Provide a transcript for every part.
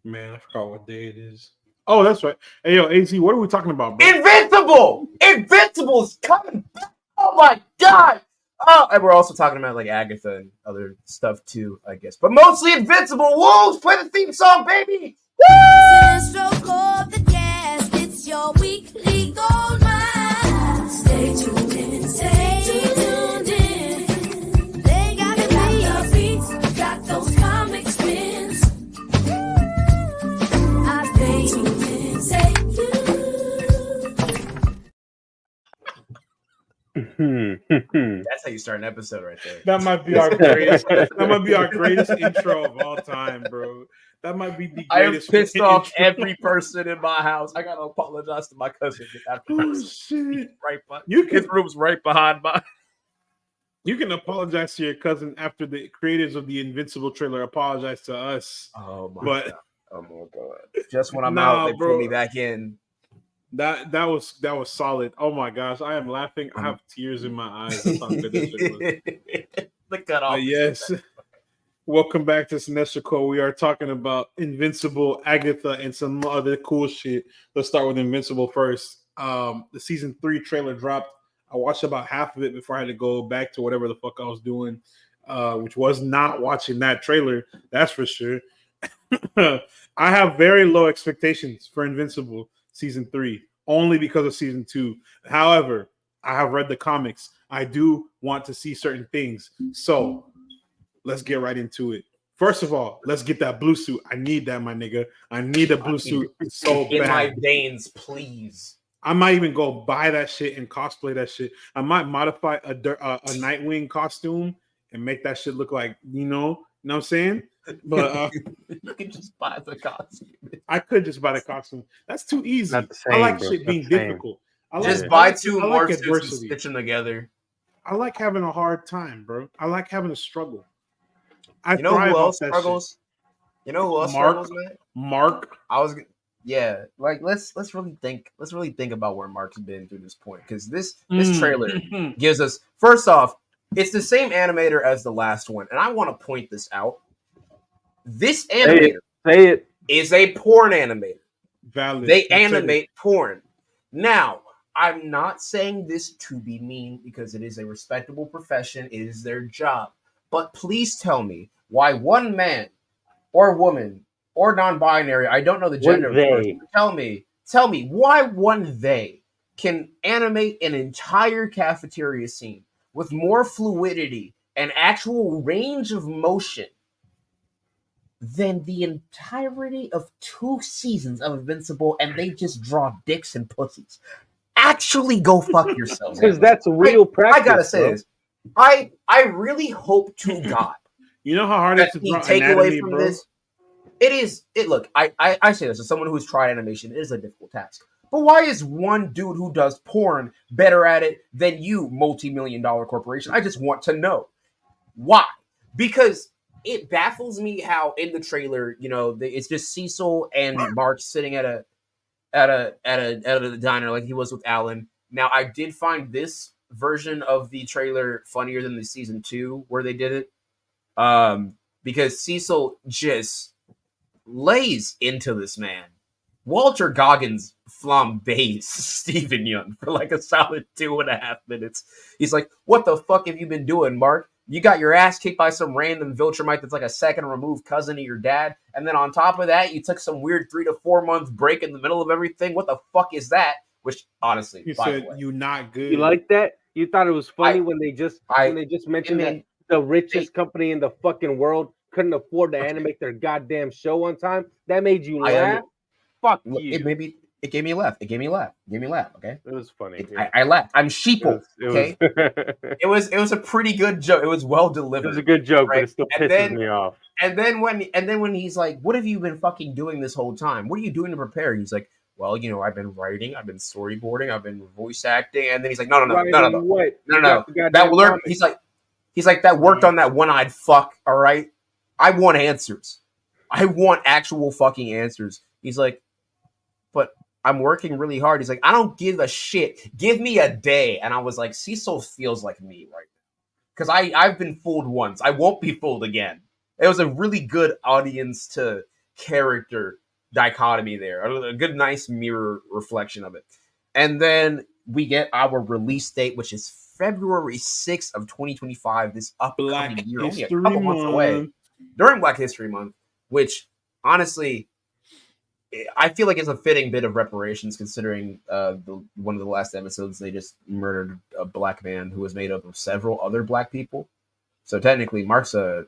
Man, I forgot what day it is. Oh, that's right. Hey, yo, AZ, what are we talking about, bro? Invincible! Invincible's coming back! Oh my god! Oh, and we're also talking about like Agatha and other stuff too, I guess. But mostly Invincible. Wolves, play the theme song, baby! Woo! Cinestro called the gas. It's your weekly gold mine. Stay tuned in. Stay tuned in. They got the beats, got those comic spins. I stay tuned in. Stay tuned. That's how you start an episode right there. That might be our greatest. That might be our greatest intro of all time, bro. That might be the I have greatest. pissed off intro. every person in my house. I gotta apologize to my cousin. Oh shit! Right, but His room's right behind mine. You can apologize to your cousin after the creators of the Invincible trailer apologize to us. Oh my But god! Oh my god! Just when I'm Nah, out, they bro. put me back in. that was solid. Oh my gosh, I am laughing. I have tears in my eyes. That's how good that shit was. The cutoff. Yes. Welcome back to Cinestro Co. We are talking about Invincible, Agatha, and some other cool shit. Let's start with Invincible first. The season 3 trailer dropped. I watched about half of it before I had to go back to whatever the fuck I was doing, which was not watching that trailer. That's for sure. I have very low expectations for Invincible season 3, only because of season 2. However, I have read the comics. I do want to see certain things. So let's get right into it. First of all, let's get that blue suit. I need that, my nigga. I need a blue suit so bad. In my veins, please. I might even go buy that shit and cosplay that shit. I might modify a Nightwing costume and make that shit look like, you know what I'm saying? But you can just buy the costume. I could just buy the costume. That's too easy. Not the same, I like bro. shit Not being the same. difficult. Just buy two I more like suits and adversity. stitch them together. I like having a hard time, bro. I like having a struggle. You know who else struggles? You know who else struggles, man? Mark. Yeah. Like let's really think about where Mark's been through this point, because this trailer gives us, first off, it's the same animator as the last one, and I want to point this out. This animator Say it. is a porn animator. Valid. They animate porn. Now, I'm not saying this to be mean, because it is a respectable profession. It is their job. But please tell me why one man or woman or non-binary, I don't know the gender of the person, tell me why one they can animate an entire cafeteria scene with more fluidity and actual range of motion than the entirety of 2 seasons of Invincible, and they just draw dicks and pussies. Actually go fuck yourselves. Because that's real practice. I gotta say this. I really hope to God You know how hard it is to he draw take anatomy, away from bro? this. Look, I say this as someone who's tried animation, it is a difficult task. But why is one dude who does porn better at it than you, multi-million-dollar corporation? I just want to know. Why? Because it baffles me how in the trailer, you know, it's just Cecil and Mark sitting at a diner like he was with Alan. Now, I did find this version of the trailer funnier than the season 2 where they did it, because Cecil just lays into this man. Walter Goggins flambés Stephen Young for like a solid 2.5 minutes. He's like, "What the fuck have you been doing, Mark? You got your ass kicked by some random Viltrumite that's like a second removed cousin of your dad, and then on top of that, you took some weird 3 to 4 month break in the middle of everything. What the fuck is that?" Which, honestly, He said, "You not good." You like that? You thought it was funny when they just mentioned that the richest company in the fucking world couldn't afford to animate their goddamn show on time? That made you laugh? Fuck you. It gave me a laugh. It gave me a laugh. Okay, it was funny. I laughed. I'm sheeple. Okay, it was a pretty good joke. It was well delivered. It was a good joke, right? but it still pisses me off. And then when he's like, "What have you been fucking doing this whole time? What are you doing to prepare?" He's like, "Well, you know, I've been writing, I've been storyboarding, I've been voice acting." And then he's like, "No. That learned." He's like, "That worked on that one-eyed fuck. All right, I want answers. I want actual fucking answers." He's like, "But I'm working really hard." He's like, "I don't give a shit. Give me a day." And I was like, Cecil feels like me right now, because I've been fooled once. I won't be fooled again. It was a really good audience to character dichotomy there, a good, nice mirror reflection of it. And then we get our release date, which is February 6th of 2025, this upcoming year, only a couple months away, during Black History Month, which honestly, I feel like it's a fitting bit of reparations considering one of the last episodes, they just murdered a black man who was made up of several other black people. So technically, Mark's a...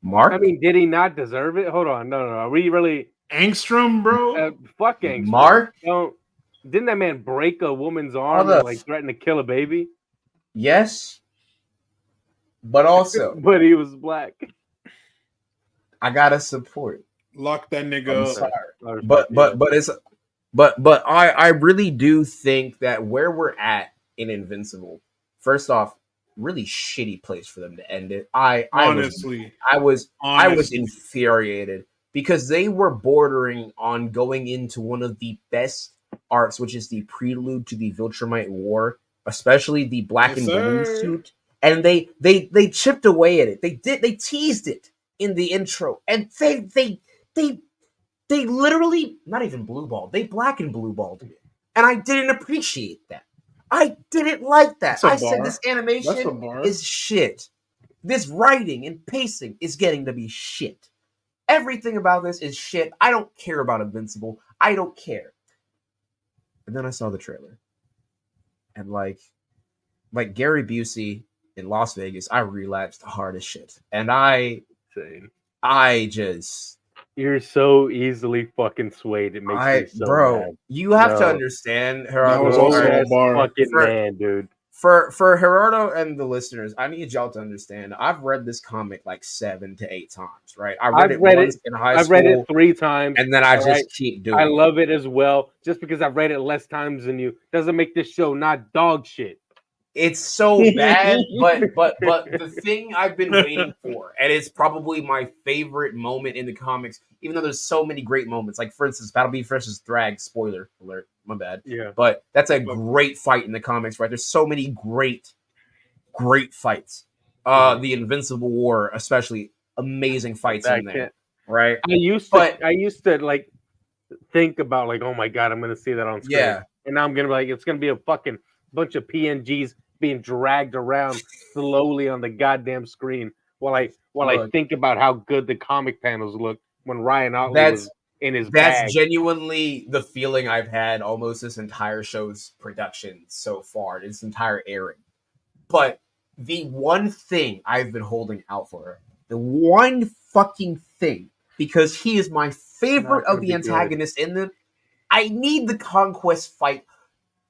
Mark? I mean, did he not deserve it? Hold on. No. Are we really... Angstrom, bro? Fuck Angstrom. Mark? Didn't that man break a woman's arm and like threaten to kill a baby? Yes. But also... but he was black. I gotta support. Lock that nigga up. But I really do think that where we're at in Invincible, first off, really shitty place for them to end it. I was infuriated because they were bordering on going into one of the best arcs, which is the prelude to the Viltrumite War, especially the black and blue suit, and they chipped away at it. They teased it in the intro, and they literally not even blue balled. They black and blue balled it, and I didn't appreciate that. I didn't like that. I said this animation is shit. This writing and pacing is getting to be shit. Everything about this is shit. I don't care about Invincible. I don't care. And then I saw the trailer, and like Gary Busey in Las Vegas, I relapsed hard as shit, and I just. You're so easily fucking swayed. It makes me so mad. You have to understand, Gerardo. That was also a bar. Fucking man, dude. For Gerardo and the listeners, I need y'all to understand. I've read this comic like 7 to 8 times, right? I read it once in high school. I've read it 3 times, and then I just keep doing it. I love it as well. Just because I've read it less times than you doesn't make this show not dog shit. It's so bad, but the thing I've been waiting for, and it's probably my favorite moment in the comics, even though there's so many great moments. Like, for instance, Battle Beast versus Thrag, spoiler alert, my bad. Yeah. But that's a great fight in the comics, right? There's so many great fights. The Invincible War, especially, amazing fights in there, right? I used to like think about like, oh my god, I'm gonna see that on screen. Yeah. And now I'm gonna be like, it's gonna be a fucking bunch of PNGs being dragged around slowly on the goddamn screen while I think about how good the comic panels look when Ryan Otley was in his bag. That's genuinely the feeling I've had almost this entire show's production so far, this entire airing. But the one thing I've been holding out for, the one fucking thing, because he is my favorite of the antagonists in them, I need the Conquest fight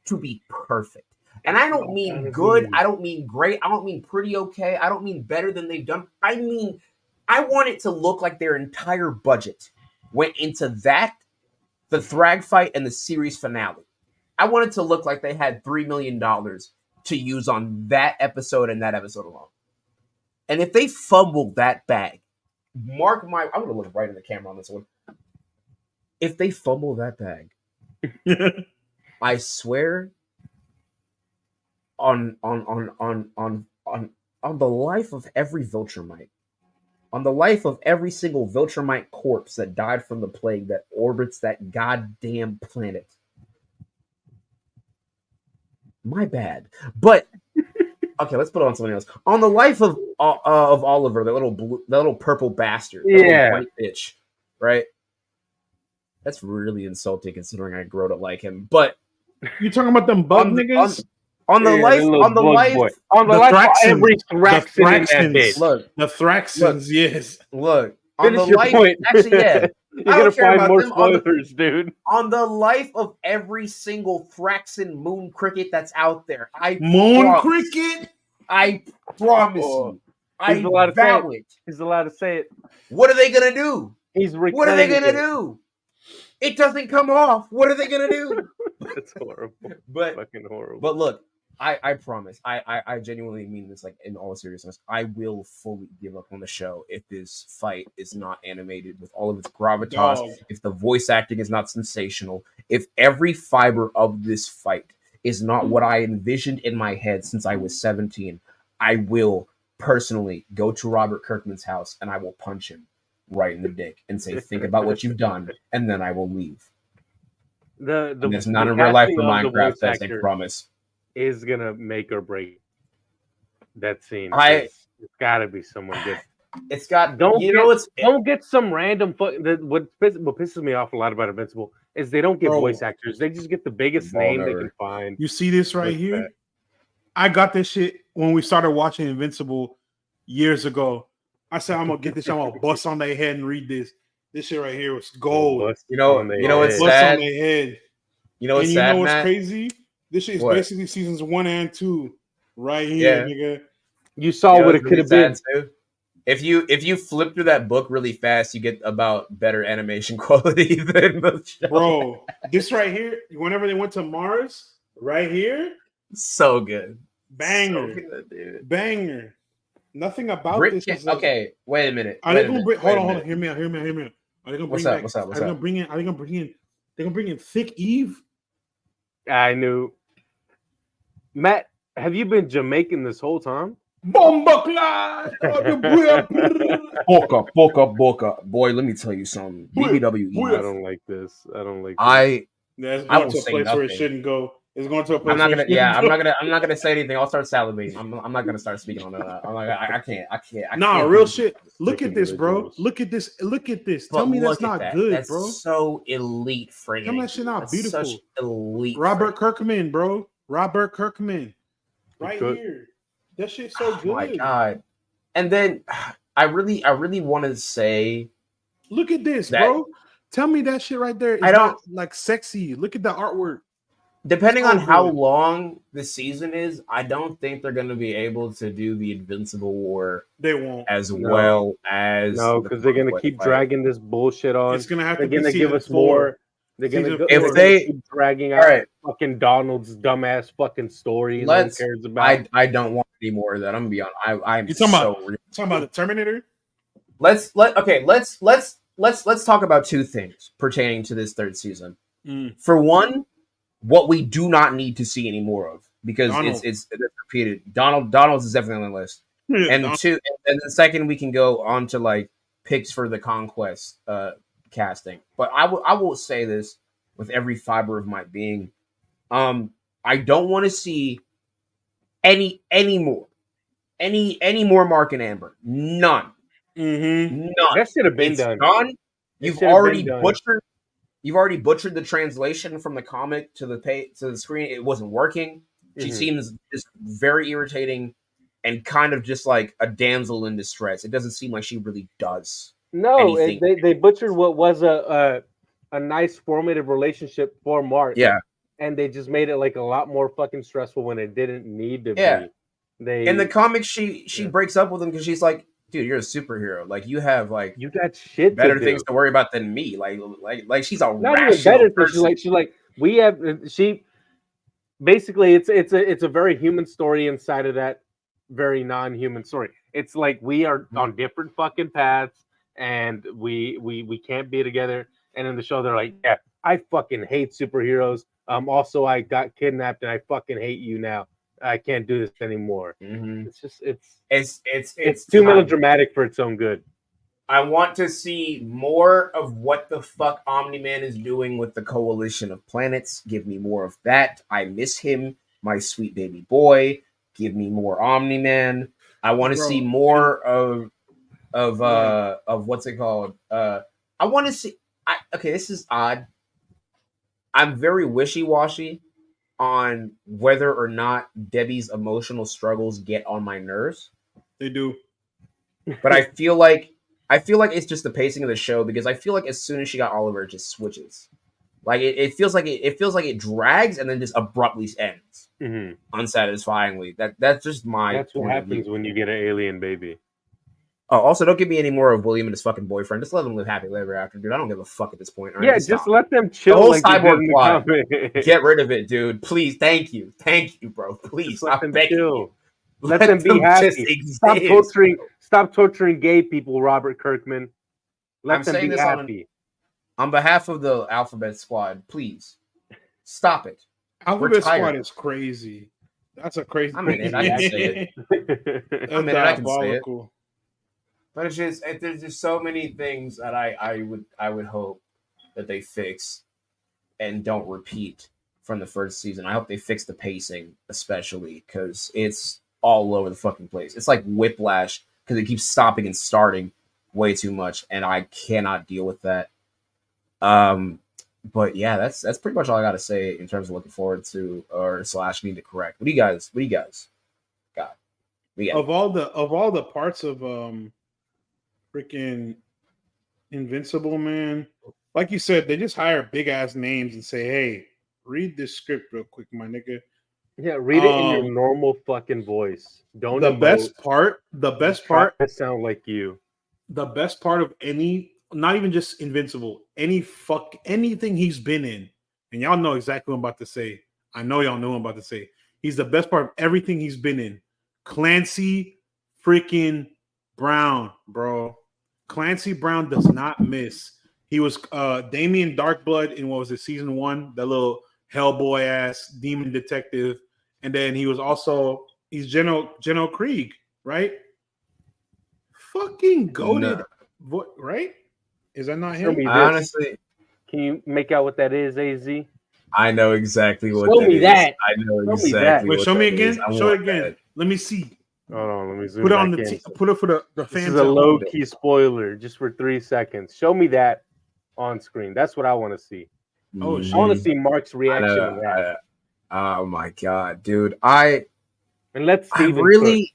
to be perfect. And I don't mean good, I don't mean great, I don't mean pretty okay, I don't mean better than they've done. I mean, I want it to look like their entire budget went into that, the Thrag fight, and the series finale. I want it to look like they had $3 million to use on that episode and that episode alone. And if they fumble that bag, I'm going to look right in the camera on this one. If they fumble that bag, I swear on the life of every Viltrumite, on the life of every single Viltrumite corpse that died from the plague that orbits that goddamn planet. My bad. But okay, let's put on something else. On the life of Oliver, that little purple bastard, little white bitch, right? That's really insulting considering I grew up like him. But you talking about them bug niggas? On the life of every Thraxan in that bitch. Look, the Thraxans, yes. Look, on the life, point. Actually, yeah. You're gonna find more spoilers, dude. On the life of every single Thraxan moon cricket that's out there, cricket. I promise you, He's allowed to say it. What are they gonna do? What are they gonna do? It doesn't come off. What are they gonna do? That's horrible. Fucking horrible. But look, I promise. I genuinely mean this, like, in all seriousness. I will fully give up on the show if this fight is not animated with all of its gravitas, if the voice acting is not sensational, if every fiber of this fight is not what I envisioned in my head since I was 17. I will personally go to Robert Kirkman's house and I will punch him. right in the dick and say, "Think about what you've done, and then I will leave." And it's not in real life for casting of the Minecraft, voice as they actor promise. is gonna make or break that scene. I- 'Cause it's gotta be someone good. It's got Don't get get some random what pisses me off a lot about Invincible is they don't get Bro. voice actors. They just get the biggest Ball name they never. can find. You see this right Like here? that. I got this shit when we started watching Invincible years ago. I said, I'm gonna get this. I'm gonna bust on their head and read this. This shit right here was gold. Bust You know on their what's head. Bust sad? on their head. You know what's And sad, you know what's Matt? crazy? This shit is What? basically seasons 1 and 2 right here, Yeah. nigga. You saw You know what what's it could have really been. sad, too? If you flip through that book really fast, you get about better animation quality than the show. Bro, this right here, whenever they went to Mars, right here, So good. banger. So good, dude. Banger. Nothing about Brit- this is like, okay, wait a minute. Are wait they a gonna minute, bring? wait Hold a on. minute. Hear me out. Are they gonna What's bring up, back? what's up, what's Are they up? gonna bring in? Are they gonna bring in? They're gonna bring in Thick Eve. I knew. Matt, have you been Jamaican this whole time? Bomba clad. Boca. Boy, let me tell you something. BBWE. I don't like this. I don't like this. That's I going will to a say place where it nothing. shouldn't go. It's going to a place I'm not where gonna. it shouldn't Yeah, go. I'm not gonna say anything. I'll start salivating. I'm not gonna start speaking on that. I'm like, I can't. Nah, can't real do shit. Look at freaking this, bro. individuals. Look at this. Look at this. But Tell me that's look at not that. good, That's bro. so elite framing. Tell me that shit not That's beautiful. Such elite. Robert framing. Kirkman, bro. Robert Kirkman. Right Good. here. That shit's so Oh good. my god. And then I really want to say Look at this, that- bro. Tell me that shit right there is I don't- not like sexy. Look at the artwork. depending So on how good. long the season is, I don't think they're going to be able to do the Invincible War They won't. as No. well as No, because they're gonna Conquest keep fight. dragging this bullshit on. It's gonna have They're to be gonna give season us 4. more. They're gonna Season go. four. They're If gonna they- keep dragging All out right, fucking Donald's dumbass fucking story no one let's. cares about. I don't want any more of that. I'm gonna be honest. I'm You talking so. about- Talking about the Terminator? Let's talk about two things pertaining to this third season. For one, what we do not need to see any more of because Donald. it's repeated. Donald's is definitely on the list. And Donald. two, and then second, we can go on to like picks for the Conquest casting. But I will say this with every fiber of my being. I don't want to see any more Mark and Amber. None. None. That should have been It's done. done. It You've should have already been done. butchered. You've already butchered the translation from the comic to the screen. It wasn't working. She Mhm. seems just very irritating and kind of just like a damsel in distress. It doesn't seem like she really does. No, anything. they butchered what was a nice formative relationship for Mark. Yeah. And they just made it like a lot more fucking stressful when it didn't need to Yeah. be. In the comics, she Yeah. breaks up with him because she's like, dude, you're a superhero. Like you have like You got shit better to do. things to worry about than me. Like she's a Not even rational better. person. She's like we have. She basically it's a very human story inside of that very non-human story. It's like we are on different fucking paths and we can't be together. And in the show, they're like, yeah, I fucking hate superheroes. Also, I got kidnapped and I fucking hate you now. I can't do this anymore. Mhm. It's just It's too time. melodramatic for its own good. I want to see more of what the fuck Omni-Man is doing with the Coalition of Planets. Give me more of that. I miss him, my sweet baby boy. Give me more Omni-Man. I want to Bro. see more of what's it called? I want to see. Okay, this is odd. I'm very wishy-washy on whether or not Debbie's emotional struggles get on my nerves. They do. But I feel like it's just the pacing of the show because I feel like as soon as she got Oliver, it just switches. Like it feels like it drags and then just abruptly ends unsatisfyingly. That's just my. That's what point of view. happens when you get an alien baby. Oh, also, don't give me any more of William and his fucking boyfriend. Just let them live happy ever after, dude. I don't give a fuck at this point. All right? Yeah, just stop. let them chill. The whole like they did cyborg in the plot. comic. Get rid of it, dude. Please, thank you, bro. Please, Just let stop them begging chill. you. Let them be just happy. exist. Stop torturing gay people, Robert Kirkman. Let I'm them saying be this on- happy. On behalf of the Alphabet Squad, please stop it. Alphabet tired. Squad is crazy. That's a crazy. I mean, and I can say it. That's I mean, and I can say it. diabolical. But it's just there's just so many things that I would hope that they fix and don't repeat from the first season. I hope they fix the pacing, especially because it's all over the fucking place. It's like Whiplash because it keeps stopping and starting way too much, and I cannot deal with that. But yeah, that's pretty much all I got to say in terms of looking forward to or / need to correct. What do you guys got? Of all the parts of freaking Invincible, man, like you said, they just hire big ass names and say, "Hey, read this script real quick, my nigga." Yeah, read it in your normal fucking voice. Don't The emote. best part Try to sound like you. the best part of any, not even just Invincible, anything he's been in, and y'all know exactly what I'm about to say. I know y'all know what I'm about to say. He's the best part of everything he's been in. Clancy freaking Brown, bro. Clancy Brown does not miss. He was Damien Darkblood in what was it, season 1, that little Hellboy ass demon detective, and then he's General Krieg, right? Fucking goated, right? Is that not Show him? me this. Honestly, Can you make out what that is, AZ? I know exactly what Show that me is. that. I know Show me exactly. that. Wait, what show me that again. is. I Show it want again. that. Let me see. Hold on, let me zoom Put it back on the in. put it for the This fans. is a at home. low key spoiler, just for 3 seconds. Show me that on screen. That's what I want to see. Oh, I want to shit. see Mark's I reaction know, to that. oh my god, dude! And let Steven really,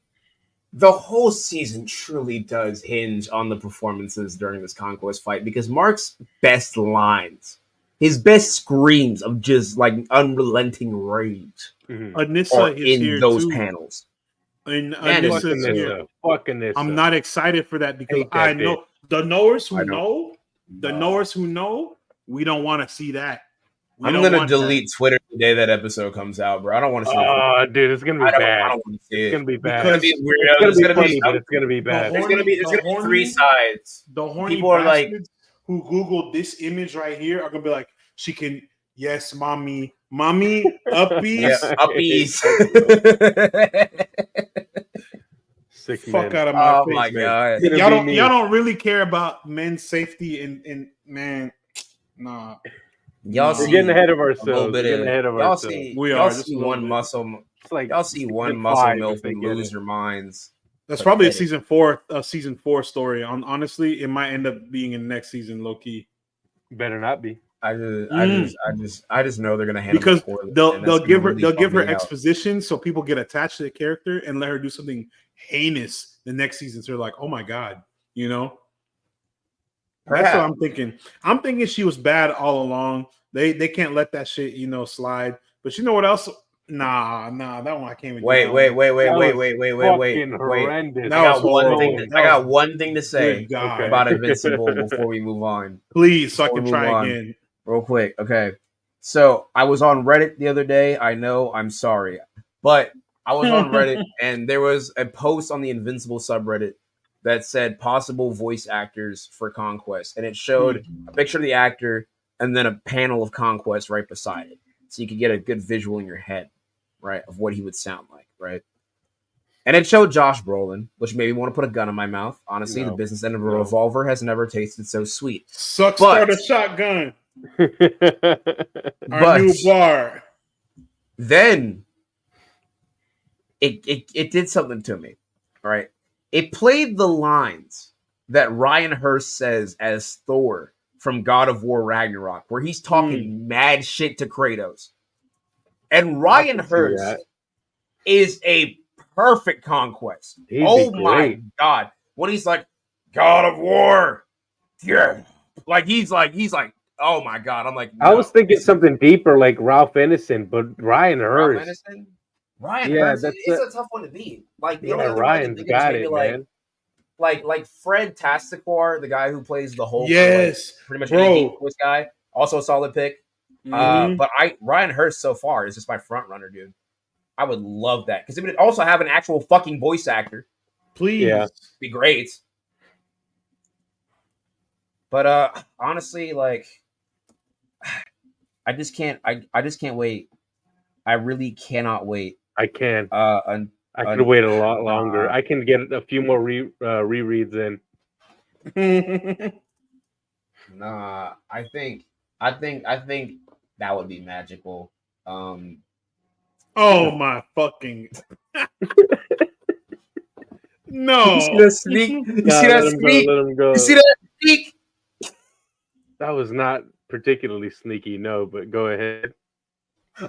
the whole season truly does hinge on the performances during this conquest fight because Mark's best lines, his best screams of just like unrelenting rage, Mhm. Anissa are is in here those too. panels. And Man, it's Anissa's good. here. Fucking this. I'm not excited for that because Hate that I know the knowers who I don't- know, we don't want to see that. I'm gonna delete Twitter the day that episode comes out, bro. I don't want to see. Oh, dude, it's gonna be I bad. don't want to see It's it. gonna be bad. Because It's It's gonna be weird. gonna be funny, but it's gonna be bad. There's gonna be three sides. The horny People are like, bastards who Googled this image right here are gonna be like, she can, yes, mommy, uppies. yeah, uppies. Sick Fuck man. out of my Oh face, my man. god. It's Y'all gonna be don't me. really care about men's safety and man, nah. Y'all We're see We're getting ahead of a little ourselves. bit We're getting of ahead of y'all ourselves. see We y'all are, just see a little one bit. muscle. It's like Y'all see one hit muscle 5 milf if they and get lose it. your minds. That's probably a Pathetic. season four story. Honestly, it might end up being in next season, low key. Better not be. I just know they're gonna handle Because it poorly, and they'll that's gonna give her really bum me out. exposition so people get attached to the character and let her do something heinous the next season. So they're like, oh my god, you know. That's what I'm thinking. I'm thinking she was bad all along. They can't let that shit, slide. But you know what else? Nah, that one I can't even. Wait. Fucking Wait. horrendous. That was horrible. I got one thing to say Good God. about Invincible before we move on. Please, so I Before can we try move on. again. Real quick, okay. So I was on Reddit the other day. I know, I'm sorry, but I was on Reddit and there was a post on the Invincible subreddit that said possible voice actors for Conquest, and it showed a picture of the actor and then a panel of Conquest right beside it, so you could get a good visual in your head, right, of what he would sound like, right. And it showed Josh Brolin, which made me want to put a gun in my mouth. Honestly, the business end of a revolver has never tasted so sweet. Start a shotgun. Our But new bar. then it did something to me, right? It played the lines that Ryan Hurst says as Thor from God of War Ragnarok, where he's talking mad shit to Kratos. And Ryan Hurst is a perfect Conquest. My god. When he's like, God of War. Yeah. Like he's like, oh my god. I'm like, no. I was thinking something deeper like Ralph Innocent, but Ryan Hurst. Ryan Hurst, it's a tough one to beat. Like the only other one I can think of is maybe like Fred Tastiquar, the guy who plays the Hulk. Yes, pretty much any this guy. Also a solid pick. Mm-hmm. But Ryan Hurst so far is just my front runner, dude. I would love that because it would also have an actual fucking voice actor. Please, be great. But honestly, like, I just can't wait. I really cannot wait. I can. I could wait a lot longer. I can get a few more rereads in. Nah, I think that would be magical. Oh my fucking no! You see that sneak? You Nah, see that let him go. sneak? Let him go. You see that sneak? That was not particularly sneaky, no. But go ahead.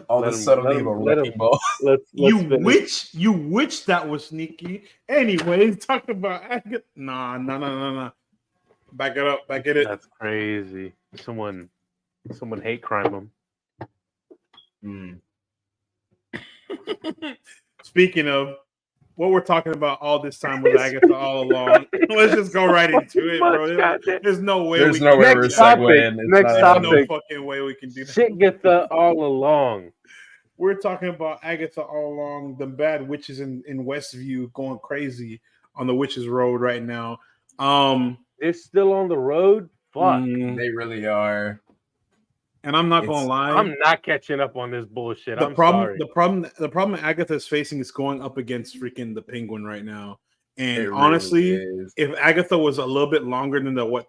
All Let the him- subtlety let of a him- let him- wrecking ball. Let's You finish. wish that was sneaky. Anyway, talking about Agatha. Nah. Back it up. Back it. That's crazy. Someone hate crime him. Mm. Speaking of what we're talking about all this time with Agatha all along, let's just go right into it, bro. There's no way There's we no can way do we're Next that. topic. segueing. It's Next not There's topic. no fucking way we can do that. Agatha all along. We're talking about Agatha all along, the bad witches in Westview going crazy on the Witches Road right now. They're still on the road. Fuck. They really are. And I'm not It's- gonna lie. I'm not catching up on this bullshit. The I'm problem, sorry. the problem Agatha is facing is going up against freaking the Penguin right now. And It really honestly, is. if Agatha was a little bit longer than the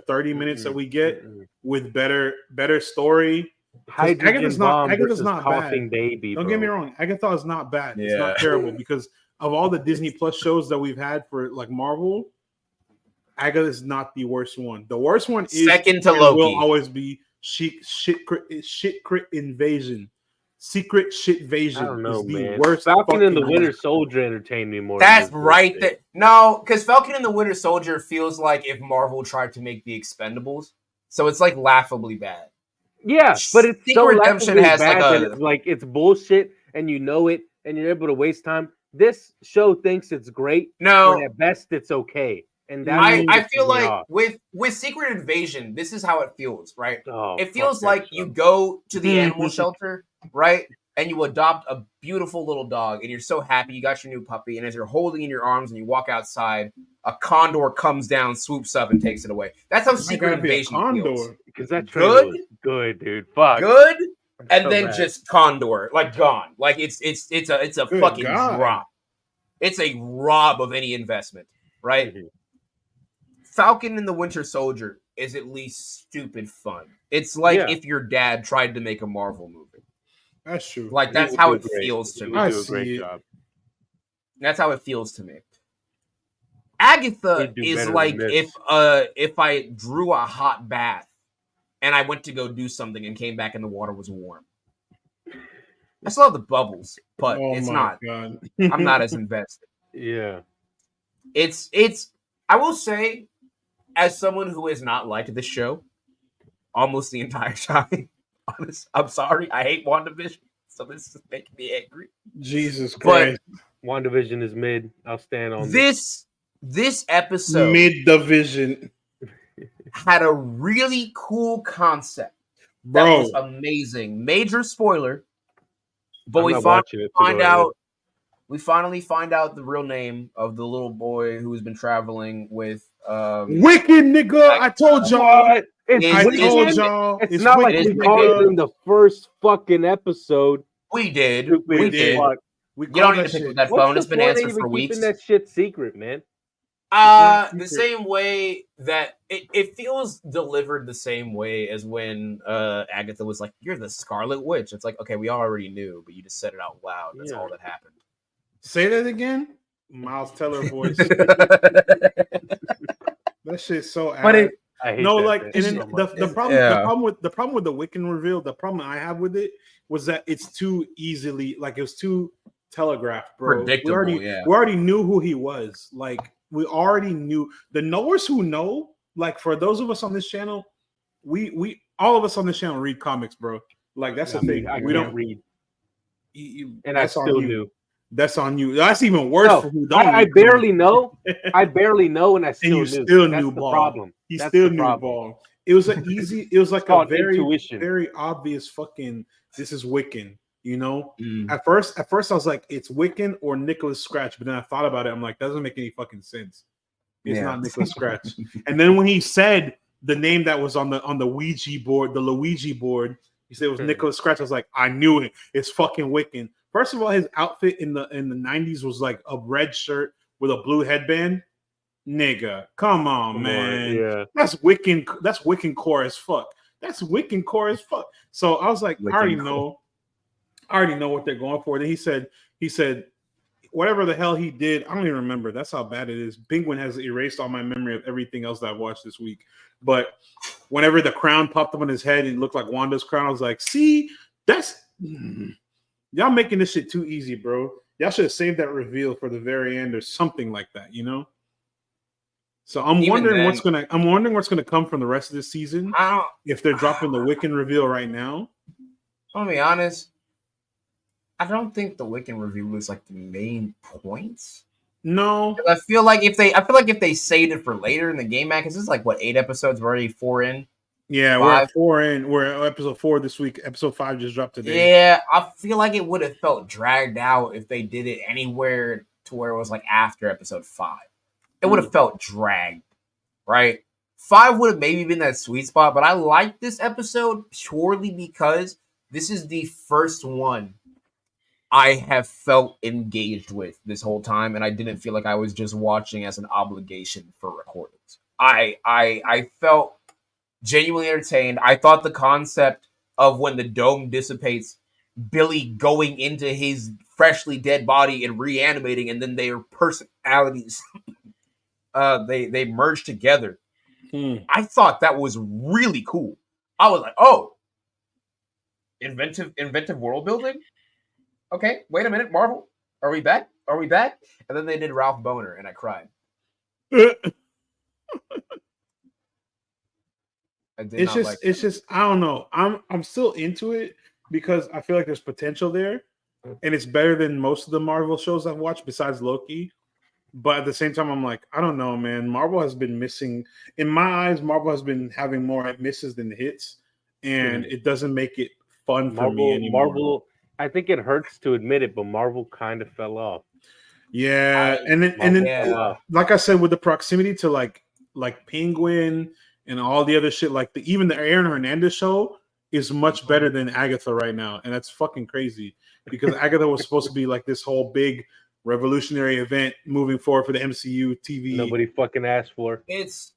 30 minutes that we get with better story, Hydrogen Agatha's bomb Agatha's versus not coughing bad. baby. Don't bro. get me wrong, Agatha is not bad. It's Yeah. not terrible because of all the Disney Plus shows that we've had for like Marvel, Agatha is not the worst one. The worst one is Second to and Loki. will always be shit crit invasion. Secret shit invasion I don't know, is the man. worst. Falcon and the fucking Winter one. Soldier entertained me more. That's than this right. bullshit. No, because Falcon and the Winter Soldier feels like if Marvel tried to make the Expendables. So it's like laughably bad. Yeah, but it's Secret so Redemption laughably has bad like that it's like it's bullshit, and you know it, and you're able to waste time. This show thinks it's great, No, when at best it's okay, and that I pisses feel me like off. with Secret Invasion, this is how it feels, right? Oh, It fuck feels that like show. you go to the animal shelter, right? And you adopt a beautiful little dog, and you're so happy you got your new puppy. And as you're holding in your arms and you walk outside, a condor comes down, swoops up, and takes it away. That's how I Secret gotta be a Invasion feels. condor. because that trailer Good? was good, dude. Fuck, Good, and so then bad. just condor, like gone. Like it's a Good fucking God. drop. It's a rob of any investment, right? Mhm. Falcon and the Winter Soldier is at least stupid fun. It's like Yeah. if your dad tried to make a Marvel movie. That's true. Like He that's would how do it great. feels to He me. I would do a see great it. job. That's how it feels to me. Agatha He'd do is better like than this. if I drew a hot bath and I went to go do something and came back and the water was warm. I still have the bubbles, but Oh it's my not. God. I'm not as invested. Yeah, It's I will say, as someone who has not liked this show almost the entire time, I'm sorry, I hate WandaVision, so this is making me angry. Jesus But Christ. WandaVision is mid. I'll stand on this. This episode Mid division. had a really cool concept that Bro. was amazing. Major spoiler, but I'm we not finally watching it. so find go ahead. out. We finally find out the real name of the little boy who's been traveling with. Wicked nigga. I told y'all. What? It's Is- I Wicked? told y'all. It's not like Wicked, we called nigga. it in the first fucking episode. We did. Stupid We as did. fuck. We You don't called need that to pick shit. up that What's phone. the It's been point of answered even for keeping weeks. that shit secret, man? The secret. same way that it feels delivered the same way as when Agatha was like, "You're the Scarlet Witch." It's like, okay, we already knew, but you just said it out loud. That's Yeah. all that happened. Say that again. Miles Teller voice. That shit's so But ass. I hate No, that like, bit and so then much. the problem, Yeah. the problem with the Wiccan reveal, the problem I have with it was that it's too easily, like, it was too telegraphed, bro. Predictable, we already knew who he was. Like, we already knew. The knowers who know, like, for those of us on this channel, we all of us on this channel read comics, bro. Like, that's the thing. I We can't don't read, you- and I that's on still you. do. That's on you. That's even worse No, for who don't. I read barely comics. know. I barely know, and I still you knew. still That's knew the ball. problem. He That's still the knew problem. ball. It was an easy. It was like It's a called very, intuition. very obvious fucking. This is Wiccan. You know. Mm. At first, I was like, it's Wiccan or Nicholas Scratch. But then I thought about it. I'm like, that doesn't make any fucking sense. It's Yeah. not Nicholas Scratch. And then when he said the name that was on the Ouija board, the Luigi board, he said it was Nicholas Scratch. I was like, I knew it. It's fucking Wiccan. First of all, his outfit in the 90s was like a red shirt with a blue headband. Nigga, come on, man. Yeah. That's Wiccan. That's Wiccan core as fuck. That's Wiccan core as fuck. So I was like, I already know what they're going for. Then he said, whatever the hell he did, I don't even remember. That's how bad it is. Penguin has erased all my memory of everything else that I've watched this week. But whenever the crown popped up on his head, it looked like Wanda's crown. I was like, see, that's y'all making this shit too easy, bro. Y'all should have saved that reveal for the very end or something like that, you know? So I'm wondering what's gonna come from the rest of this season if they're dropping the Wiccan reveal right now. I'll be honest. I don't think the Wiccan reveal is like the main points. No, I feel like if they saved it for later in the game, man, because this is like what 8 episodes, we're already 4 in. Yeah, 5. we're at 4 in. We're at episode 4 this week. Episode 5 just dropped today. Yeah, I feel like it would have felt dragged out if they did it anywhere to where it was like after episode 5. It would have felt dragged, right? 5 would have maybe been that sweet spot, but I like this episode purely because this is the first one I have felt engaged with this whole time, and I didn't feel like I was just watching as an obligation for recordings. I felt genuinely entertained. I thought the concept of when the dome dissipates, Billy going into his freshly dead body and reanimating, and then their personalities they merge together. I thought that was really cool. I was like, oh, inventive world building. Okay, wait a minute, Marvel, are we back? And then they did Ralph Boner, and I cried. It's just I don't know. I'm still into it because I feel like there's potential there, and it's better than most of the Marvel shows I've watched besides Loki. But at the same time, I'm like, I don't know, man. Marvel has been missing, in my eyes. Marvel has been having more misses than hits, and it doesn't make it fun for me anymore. Marvel, I think it hurts to admit it, but Marvel kind of fell off. Yeah, and then, like I said, with the proximity to like Penguin and all the other shit, like even the Aaron Hernandez show is much better than Agatha right now, and that's fucking crazy because Agatha was supposed to be like this whole big revolutionary event moving forward for the MCU TV. Nobody fucking asked for. It's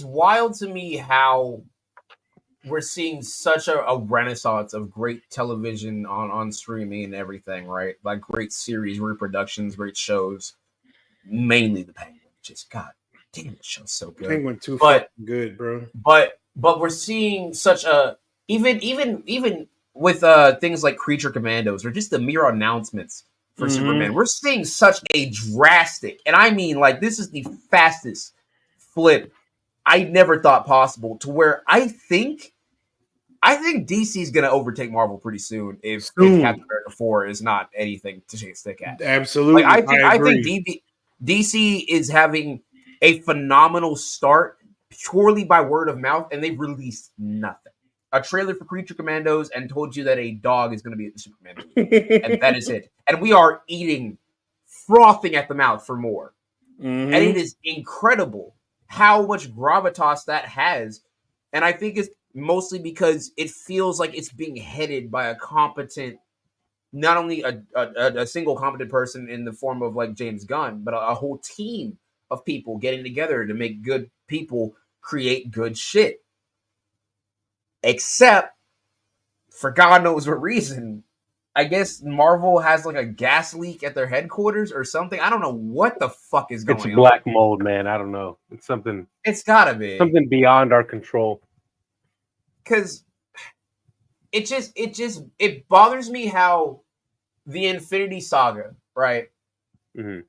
wild to me how we're seeing such a renaissance of great television on streaming and everything, right? Like great series, reproductions, great shows. Mainly the Penguin. Just God damn, the show's so good. Penguin too fucking good, bro. But we're seeing such a even with things like Creature Commandos or just the mere announcements for Superman, we're seeing such a drastic, and I mean like this is the fastest flip I never thought possible to where I think DC is going to overtake Marvel pretty soon if Captain America 4 is not anything to take a stick at. Absolutely. Like, I think DC is having a phenomenal start purely by word of mouth, and they've released nothing. A trailer for Creature Commandos and told you that a dog is going to be at the Superman movie. And that is it. And we are frothing at the mouth for more. And it is incredible how much gravitas that has. And I think it's mostly because it feels like it's being headed by a competent, not only a single competent person in the form of like James Gunn, but a whole team of people getting together to make good people create good shit. Except, for God knows what reason, I guess Marvel has like a gas leak at their headquarters or something. I don't know what the fuck is going on. It's black mold, man. I don't know. It's something. It's gotta be something beyond our control. Because it bothers me how the Infinity Saga, right?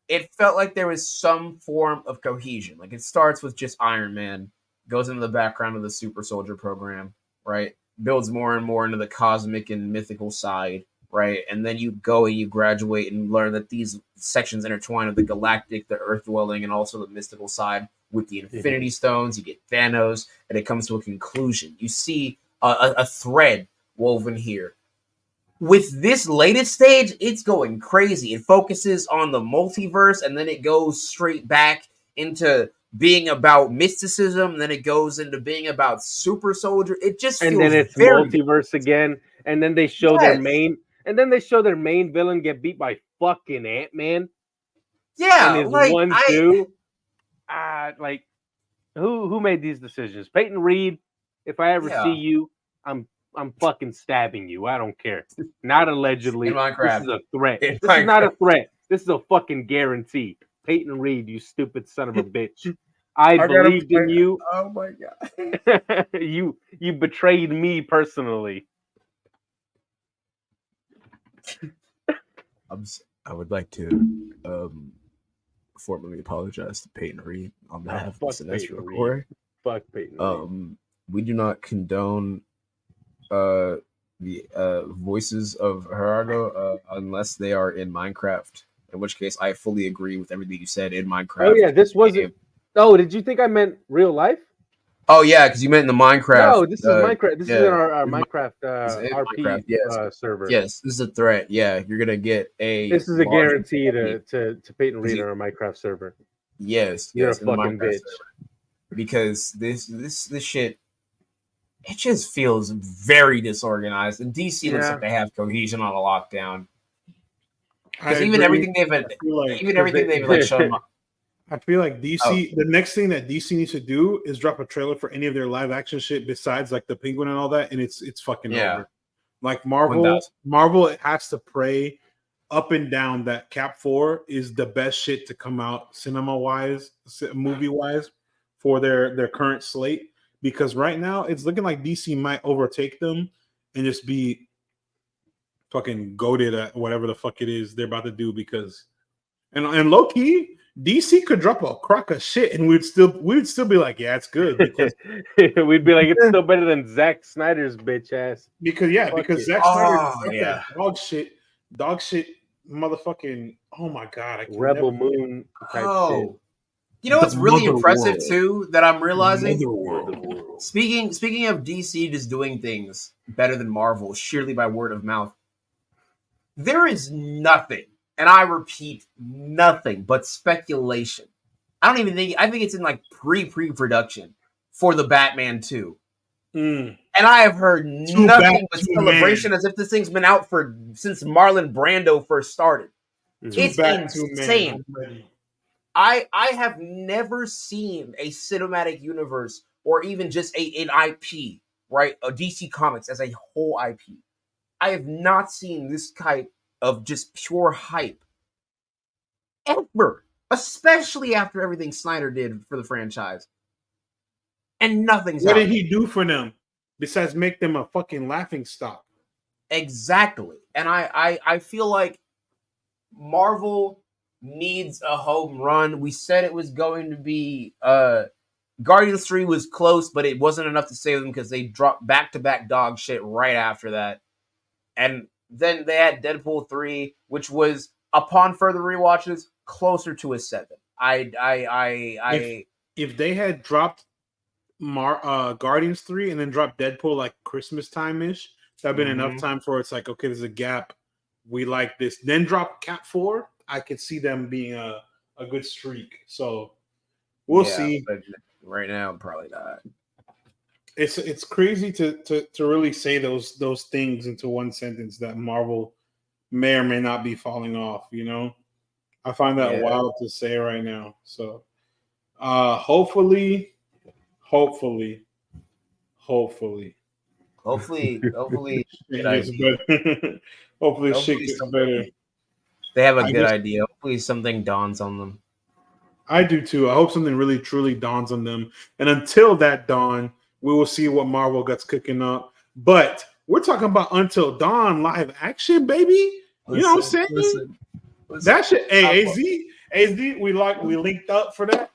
It felt like there was some form of cohesion. Like it starts with just Iron Man, goes into the background of the Super Soldier program, right? Builds more and more into the cosmic and mythical side, right? And then you go and you graduate and learn that these sections intertwine of the galactic, the earth-dwelling, and also the mystical side with the Infinity Stones. You get Thanos, and it comes to a conclusion. You see a thread woven here. With this latest stage, it's going crazy. It focuses on the multiverse, and then it goes straight back into being about mysticism, and then it goes into being about Super Soldier. It just feels and then it's multiverse again, and then they show their main, and then they show their main villain get beat by fucking Ant-Man. Yeah, and his like 1-2. Like who made these decisions? Peyton Reed. If I ever Yeah. see you, I'm fucking stabbing you. I don't care. Not allegedly. In This Minecraft. is a threat. In This is not a Minecraft. threat. This is a fucking guarantee. Peyton Reed, you stupid son of a bitch. I gotta believed in play- you. Oh my god. You betrayed me personally. I would like to formally apologize to Peyton Reed on behalf of the Fuck Peyton Cinestro Reed. Core. Fuck Peyton Reed. We do not condone the voices of Gerardo unless they are in Minecraft. In which case, I fully agree with everything you said in Minecraft. Oh yeah, this wasn't. Oh, did you think I meant real life? Oh yeah, because you meant in the Minecraft. No, this is Minecraft. This is in our It's Minecraft in RP Minecraft, yes. server. Yes, this is a threat. Yeah, you're gonna get a. This is a large guarantee enemy. to Peyton Reed on our Minecraft server. Yes, You're yes, a in the fucking Minecraft bitch. server. Because this shit, it just feels very disorganized. And DC looks like they have cohesion on a lockdown. Because even everything they've shown. I feel like DC. The next thing that DC needs to do is drop a trailer for any of their live action shit besides like the Penguin and all that, and it's fucking over. Like Marvel, 1000. Marvel has to pray up and down that Cap 4 is the best shit to come out cinema wise, movie wise, for their current slate. Because right now it's looking like DC might overtake them and just be fucking goated at whatever the fuck it is they're about to do. Because and low key, DC could drop a crock of shit and we'd still be like, yeah, it's good. Because we'd be like, it's still better than Zack Snyder's bitch ass. Because Zack Snyder that dog shit motherfucking, oh my god, I can Rebel Moon type shit. You know what's really impressive world. too that I'm realizing? World. Speaking of DC just doing things better than Marvel sheerly by word of mouth, there is nothing, and I repeat, nothing but speculation. I think it's in like pre-production for the Batman 2. And I have heard nothing but celebration as if this thing's been out since Marlon Brando first started. It's insane. I have never seen a cinematic universe or even just an IP, right? A DC Comics as a whole IP. I have not seen this type of just pure hype ever, especially after everything Snyder did for the franchise. And nothing's What did he do for them besides make them a fucking laughing stock? Exactly. And I feel like Marvel needs a home run. We said it was going to be Guardians 3 was close, but it wasn't enough to save them because they dropped back-to-back dog shit right after that. And then they had Deadpool 3, which was, upon further rewatches, closer to a 7. If they had dropped Guardians 3 and then dropped Deadpool like Christmas time-ish, that'd been enough time for it's like, okay, there's a gap. We like this. Then drop Cap 4. I could see them being a good streak. So we'll see. But right now, probably not. It's crazy to really say those things into one sentence that Marvel may or may not be falling off. You know, I find that wild to say right now. So hopefully Hopefully, hopefully shit gets better. They have a good idea. Hopefully something dawns on them. I do too. I hope something really truly dawns on them. And until that dawn, we will see what Marvel gets cooking up. But we're talking about Until Dawn live action, baby. You know what I'm saying? Listen. That shit. Hey, AZ, we linked up for that.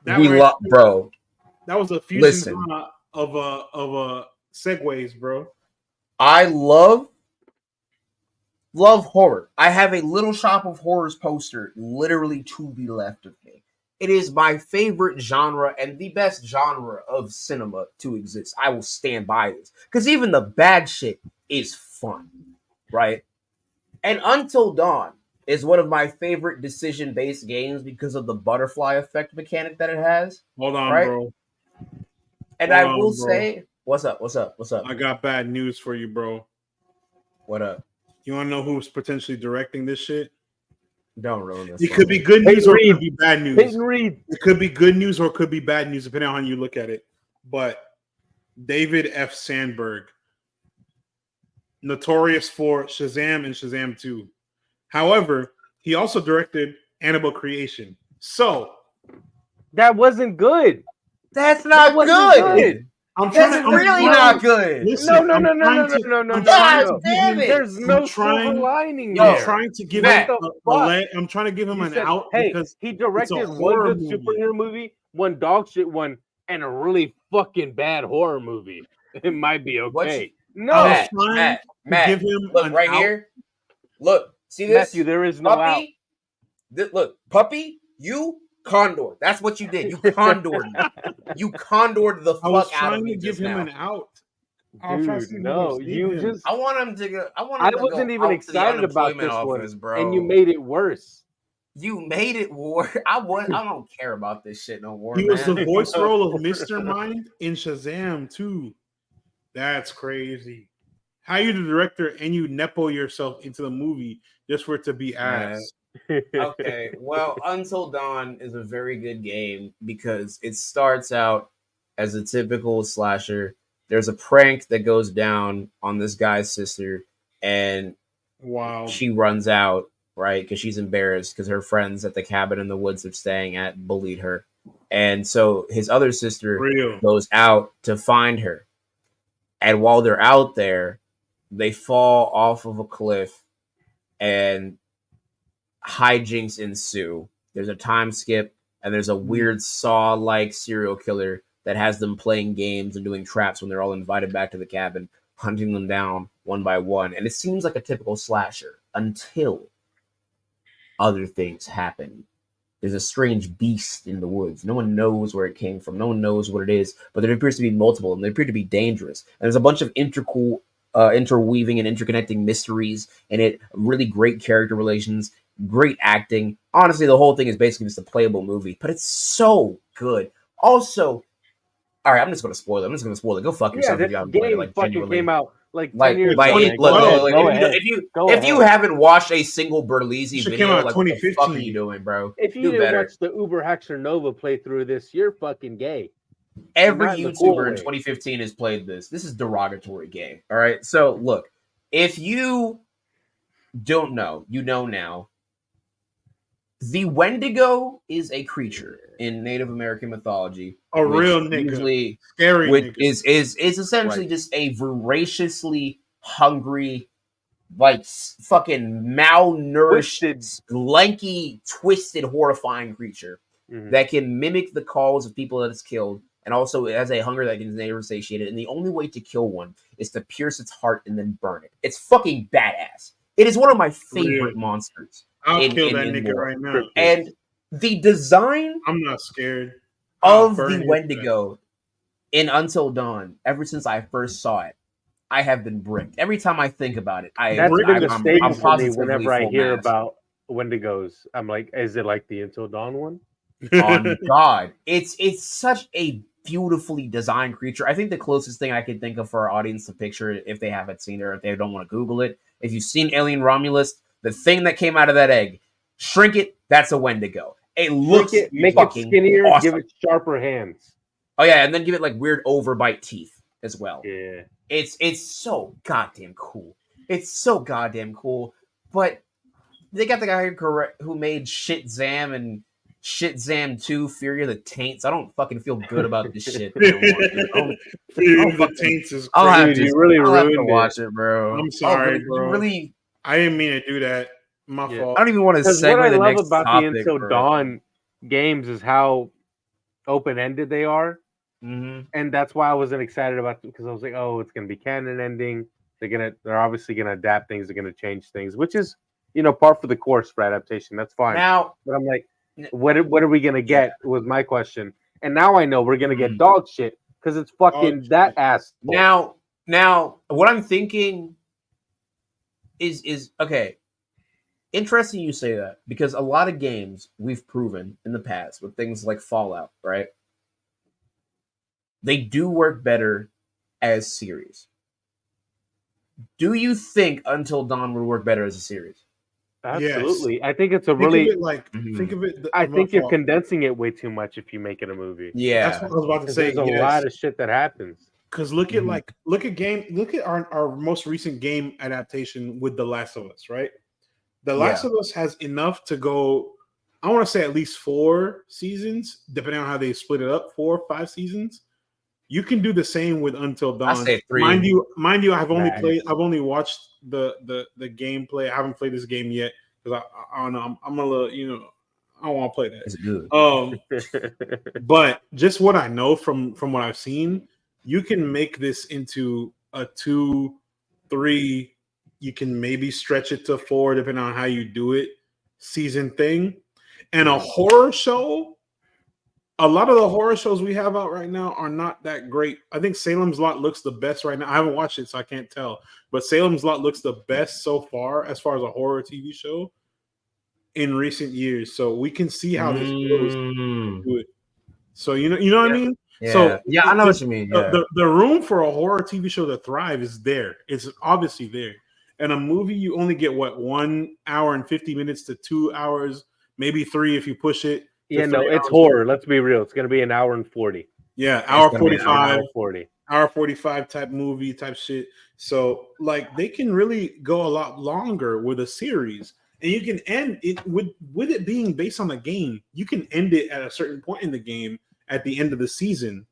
Bro. That was a fusion of segues, bro. I love horror. I have a Little Shop of Horrors poster literally to the left of me. It is my favorite genre and the best genre of cinema to exist. I will stand by this. Because even the bad shit is fun, right? And Until Dawn is one of my favorite decision-based games because of the butterfly effect mechanic that it has. Hold on, right? bro. And I will say, what's up? I got bad news for you, bro. What up? You want to know who's potentially directing this shit? Don't ruin this. It could be good news or it Reed. could be bad news. Peyton Reed. It could be good news or it could be bad news, depending on how you look at it. But David F. Sandberg, notorious for Shazam and Shazam 2. However, he also directed Annabelle Creation. So That wasn't good. That's not wasn't good. That's really not good. Listen, No. God damn it. There's no silver lining I'm there. trying to give Matt, him I'm trying to give him You an said, out hey, because he directed one horror good movie. superhero movie, one dog shit one, and a really fucking bad horror movie. It might be okay. No, Matt, give him look an right out. here. Look, see this? Matthew, there is no out. Look, puppy, you condor. That's what you did. You condored me. You condored the I was fuck out of trying me to give just him now. an out. I was trying to see Dude, if no, he you was just. I want him to go. I wasn't even excited about this one, bro. and you made it worse. You made it war. I don't care about this shit no more. He was the man. voice role of Mr. Mind in Shazam too. That's crazy. How you the director and you nepo yourself into the movie just for it to be ass. Okay, well, Until Dawn is a very good game because it starts out as a typical slasher. There's a prank that goes down on this guy's sister, and Wow. she runs out, right? Because she's embarrassed because her friends at the cabin in the woods they're staying at bullied her. And so his other sister goes out to find her. And while they're out there, they fall off of a cliff and hijinks ensue. There's a time skip, and there's a weird Saw-like serial killer that has them playing games and doing traps when they're all invited back to the cabin, hunting them down one by one. And it seems like a typical slasher until other things happen. There's a strange beast in the woods. No one knows where it came from. No one knows what it is, but there appears to be multiple, and they appear to be dangerous. And there's a bunch of interweaving and interconnecting mysteries in it. Really great character relations, great acting. Honestly, the whole thing is basically just a playable movie, but it's so good. Also, all right, I'm just going to spoil it. Go fuck yourself if you haven't played it. Like, fucking genuinely. came out like 10 years ago. If you haven't watched a single Berlizzi video, like, what the fuck are you doing, bro? If you didn't watch the Uber Hexer Nova playthrough of this, you're fucking gay. Every YouTuber in 2015 has played this. This is derogatory gay. All right. So look, if you don't know, you know now. The Wendigo is a creature in Native American mythology. A real nigga. Usually, scary which nigga. is essentially just a voraciously hungry, like fucking malnourished, lanky, twisted, horrifying creature that can mimic the calls of people that it's killed, and also it has a hunger that is never satiated. And the only way to kill one is to pierce its heart and then burn it. It's fucking badass. It is one of my favorite monsters. I'll kill that nigga right now. And the design I'm not scared of the Wendigo in Until Dawn, ever since I first saw it, I have been bricked. Every time I think about it, that's been the statement for me whenever I hear about Wendigos. I'm like, is it like the Until Dawn one? On God. It's such a beautifully designed creature. I think the closest thing I can think of for our audience to picture it, if they haven't seen it or if they don't want to Google it, if you've seen Alien Romulus, the thing that came out of that egg, shrink it, that's a Wendigo. It looks make it skinnier, awesome. give it sharper hands. Oh yeah, and then give it like weird overbite teeth as well. Yeah. It's so goddamn cool. It's so goddamn cool. But they got the guy who made Shit Zam and Shit Zam 2 Fury of the Taints. I don't fucking feel good about this shit. Fury of the Taints is crazy. I'll have to, you really I'll have to ruined watch it, bro. I'm sorry, bro. bro. Really, I didn't mean to do that. My fault. I don't even want to segue what I the love next about topic, the Until bro. Dawn games is how open-ended they are. Mm-hmm. And that's why I wasn't excited about them, because I was like, oh, it's gonna be canon ending. They're obviously gonna adapt things, they're gonna change things, which is, par for the course for adaptation. That's fine. Now, but I'm like, what are we gonna get? Was my question. And now I know we're gonna get dog shit because it's fucking that ass. Now, what I'm thinking is okay. Interesting you say that, because a lot of games we've proven in the past with things like Fallout, right? They do work better as series. Do you think Until Dawn would work better as a series? Absolutely. I think it's a Think really. of it like think of it. I my think you're fault. condensing it way too much if you make it a movie. Yeah. That's what I was about to 'Cause say. there's a lot of shit that happens. Because look Mhm. at our most recent game adaptation with The Last of Us, right? The Last of Us has enough to go. I want to say at least 4 seasons, depending on how they split it up. 4 or 5 seasons. You can do the same with Until Dawn. I say 3. Mind you, I've Max. only watched the gameplay. I haven't played this game yet because I don't know. I'm a little, I don't want to play that. It's good. But just what I know from what I've seen, you can make this into a 2, 3. You can maybe stretch it to 4, depending on how you do it. Season thing, and a horror show. A lot of the horror shows we have out right now are not that great. I think Salem's Lot looks the best right now. I haven't watched it, so I can't tell. But Salem's Lot looks the best so far as a horror TV show in recent years. So we can see how this goes. Do it. So you know what I mean. Yeah. So I know what you mean. Yeah. The room for a horror TV show to thrive is there. It's obviously there. And a movie, you only get 1 hour and 50 minutes to 2 hours, maybe 3 if you push it. Yeah, no, it's horror. Let's be real. It's going to be an hour and 40. Yeah, hour 45. Hour 40. Hour 45 type movie type shit. So like they can really go a lot longer with a series. And you can end it with it being based on the game. You can end it at a certain point in the game at the end of the season.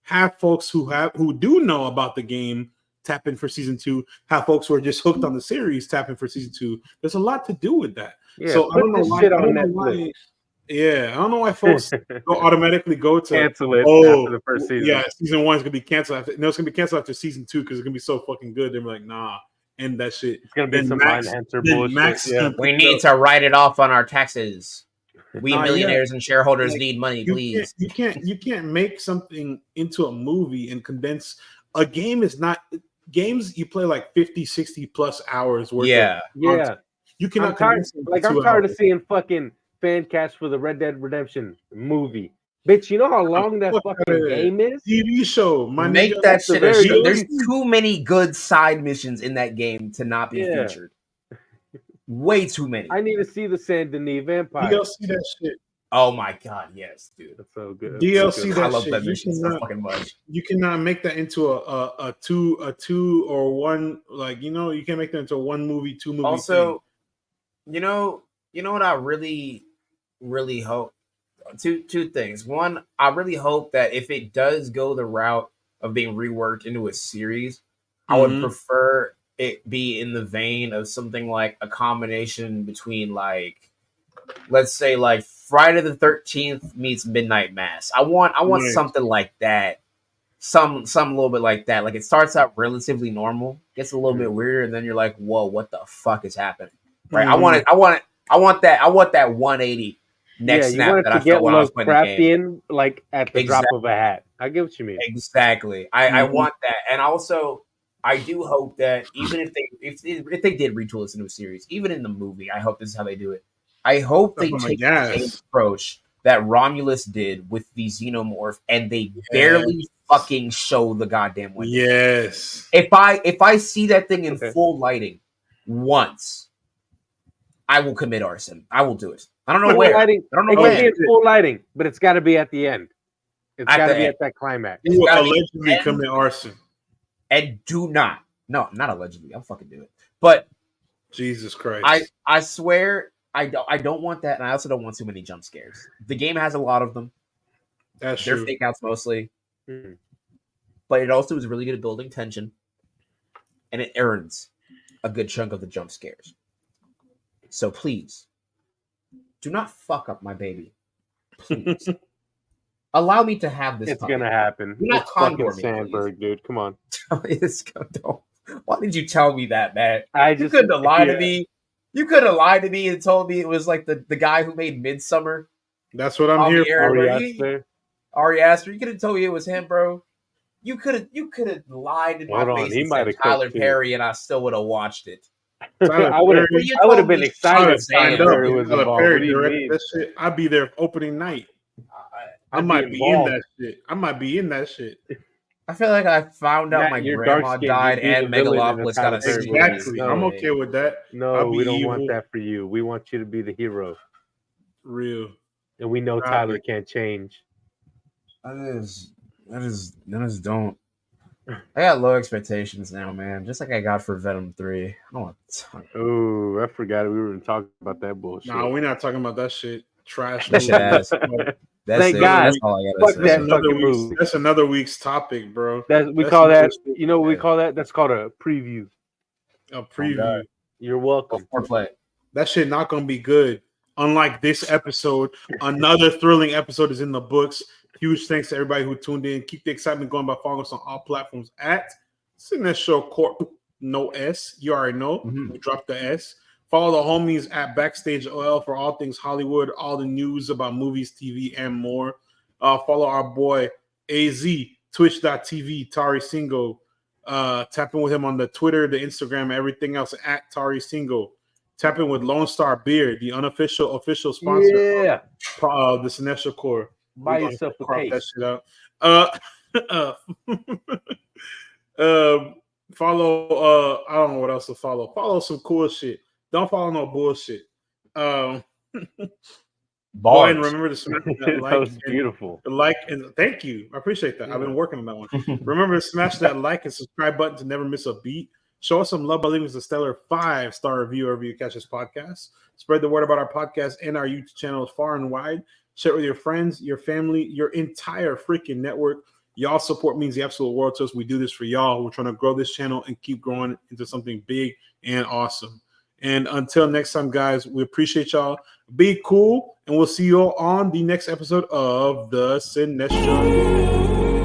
Have folks who do know about the game tap in for season 2. Have folks who are just hooked on the series tap in for season 2. There's a lot to do with that. Yeah, so I don't know why. I don't know why folks automatically go to cancel it after the first season. Yeah, season 1 is gonna be canceled. It's gonna be canceled after season 2 because it's gonna be so fucking good. They're like, nah, end that shit. It's gonna be some Mindhunter bullshit. We need to write it off on our taxes. We millionaires and shareholders need money, please. You can't make something into a movie and condense. A game is not games. You play like 50, 60 plus hours worth. Yeah. You cannot. I'm tired of seeing fucking fan cast for the Red Dead Redemption movie. Bitch, you know how long that fucking game is? TV show. Make that shit a show. There's too many good side missions in that game to not be featured. Way too many. I need to see the Saint Denis Vampire. DLC that shit. Oh my god, yes, dude. That's so good. DLC that I love shit. that mission so fucking much. You cannot make that into a two or one, like, you can't make that into a 1 movie, 2 movie. Also, thing. You know what I really, really hope? Two things. One, I really hope that if it does go the route of being reworked into a series, I would prefer it be in the vein of something like a combination between, like, let's say, like Friday the 13th meets Midnight Mass. I want something like that. Some little bit like that. Like, it starts out relatively normal, gets a little bit weirder, and then you're like, whoa, what the fuck is happening? Right? I want that 180 next snap that I felt when I was playing the game. Like at the drop of a hat. I get what you mean. Exactly. I want that. And also, I do hope that even if they did retool this into a series, even in the movie, I hope this is how they do it. I hope they take the same approach that Romulus did with the Xenomorph, and they barely fucking show the goddamn window. Yes. If I see that thing in full lighting once, I will commit arson. I will do it. I don't know where. I don't know when. It can be in full lighting, but it's got to be at the end. It's got to be at that climax. You will allegedly commit arson. And do not. No, not allegedly. I'll fucking do it. But Jesus Christ. I swear I don't want that, and I also don't want too many jump scares. The game has a lot of them. That's They're true. fake outs mostly. But it also is really good at building tension. And it earns a good chunk of the jump scares. So please, do not fuck up my baby. Please. Allow me to have this. It's going to happen. Do not condor me, Sandberg, dude. Come on. Why did you tell me that, man? You couldn't have lied to me. You could have lied to me and told me it was like the guy who made Midsummer. That's what I'm here for. Ari Aster. You could have told me it was him, bro. You could have lied in my face and said Tyler Perry, and I still would have watched it. I would have been excited if Tyler Perry was involved. That shit, I'd be there opening night. I might be in that shit. I feel like I found out Matt, my you're grandma dark-skinned. died You'd be and the villain in a Megalopolis got Tyler a Perry sequel. movie. Exactly. No. I'm okay with that. No, I'll we be don't want evil. that for you. We want you to be the hero. Real. And we know Got Tyler it. can't change. I just don't. I got low expectations now, man. Just like I got for Venom 3. I don't want to Oh, I forgot we were talking about that bullshit. Nah, we're not talking about that shit. Trash. That shit movie. ass. That's Thank it. God. That's all I gotta Fuck say. that fucking movie. That's another week's topic, bro. We That's call that. another shit. You know what we call that? That's called a preview. A preview. You're welcome. Foreplay. That shit not gonna be good. Unlike this episode, another thrilling episode is in the books. Huge thanks to everybody who tuned in. Keep the excitement going by following us on all platforms at Cinestro Corp. No S. You already know. Mhm. We dropped the S. Follow the homies at Backstage OL for all things Hollywood, all the news about movies, TV, and more. Follow our boy AZ, twitch.tv, Tari Singo. Tap in with him on the Twitter, the Instagram, everything else at Tari Singo. Tap in with Lone Star Beer, the unofficial official sponsor of the Cinestro Corps. Buy yourself a Crop case. that shit out. Follow. I don't know what else to follow. Follow some cool shit. Don't follow no bullshit. Go ahead and remember to smash that like. That was beautiful. And thank you. I appreciate that. I've been working on that one. Remember to smash that like and subscribe button to never miss a beat. Show us some love by leaving us a stellar 5-star review wherever you catch this podcast. Spread the word about our podcast and our YouTube channels far and wide. Share it with your friends, your family, your entire freaking network. Y'all support means the absolute world to us. We do this for y'all. We're trying to grow this channel and keep growing into something big and awesome. And until next time, guys, we appreciate y'all. Be cool, and we'll see you all on the next episode of the Cinestro.